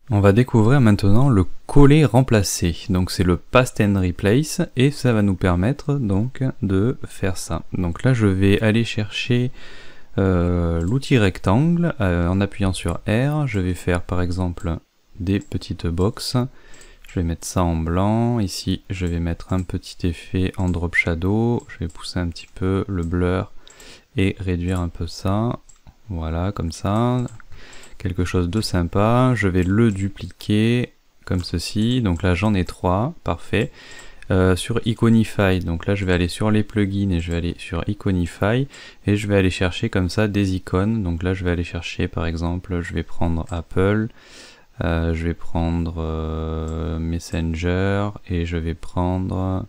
On va découvrir maintenant le coller remplacer. Donc c'est le Past and Replace et ça va nous permettre donc de faire ça. Donc là je vais aller chercher l'outil rectangle en appuyant sur R. Je vais faire par exemple des petites boxes. Je vais mettre ça en blanc. Ici je vais mettre un petit effet en drop shadow. Je vais pousser un petit peu le blur et réduire un peu ça. Voilà, comme ça. Quelque chose de sympa. Je vais le dupliquer comme ceci. Donc là j'en ai 3, parfait. Sur Iconify, donc là je vais aller sur les plugins et je vais aller sur Iconify et je vais aller chercher comme ça des icônes. Donc là je vais aller chercher par exemple, je vais prendre Apple, je vais prendre Messenger et je vais prendre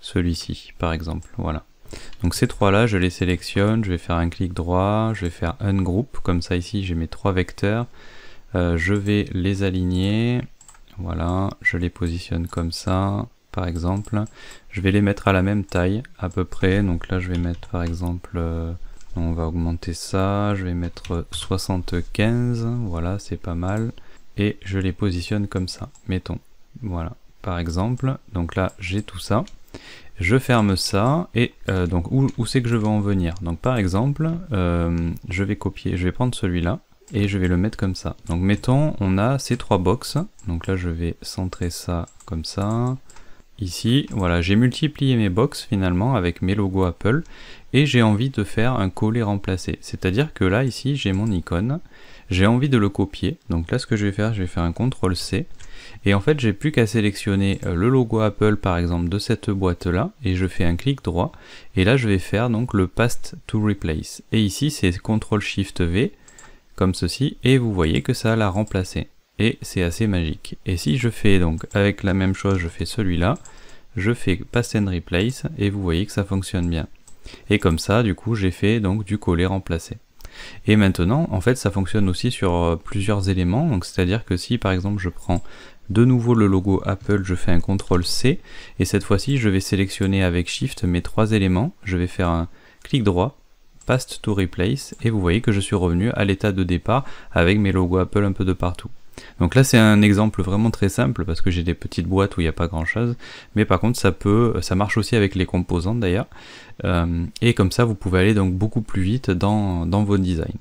celui-ci par exemple, voilà. Donc ces trois là je les sélectionne, je vais faire un clic droit, je vais faire Ungroup, comme ça ici j'ai mes 3 vecteurs, je vais les aligner, voilà, je les positionne comme ça par exemple, je vais les mettre à la même taille à peu près, donc là je vais mettre par exemple, on va augmenter ça, je vais mettre 75, voilà c'est pas mal, et je les positionne comme ça, mettons, voilà, par exemple, donc là j'ai tout ça. Je ferme ça et donc où c'est que je veux en venir. Donc par exemple, je vais copier, je vais prendre celui-là et je vais le mettre comme ça. Donc mettons, on a ces 3 box. Donc là, je vais centrer ça comme ça. Ici, voilà, j'ai multiplié mes box finalement avec mes logos Apple et j'ai envie de faire un coller remplacer. C'est-à-dire que là, ici, j'ai mon icône. J'ai envie de le copier. Donc là, ce que je vais faire un CTRL-C. Et en fait, j'ai plus qu'à sélectionner le logo Apple par exemple de cette boîte là et je fais un clic droit et là je vais faire donc le Past to Replace. Et ici c'est CTRL-SHIFT-V comme ceci et vous voyez que ça l'a remplacé. Et c'est assez magique. Et si je fais donc avec la même chose, je fais celui-là, je fais Past and Replace et vous voyez que ça fonctionne bien. Et comme ça, du coup, j'ai fait donc du coller remplacer. Et maintenant, en fait, ça fonctionne aussi sur plusieurs éléments. Donc, c'est-à-dire que si, par exemple, je prends de nouveau le logo Apple, je fais un CTRL-C, et cette fois-ci, je vais sélectionner avec Shift mes 3 éléments. Je vais faire un clic droit, Past to Replace, et vous voyez que je suis revenu à l'état de départ avec mes logos Apple un peu de partout. Donc là c'est un exemple vraiment très simple parce que j'ai des petites boîtes où il n'y a pas grand chose, mais par contre ça marche aussi avec les composants d'ailleurs, et comme ça vous pouvez aller donc beaucoup plus vite dans vos designs.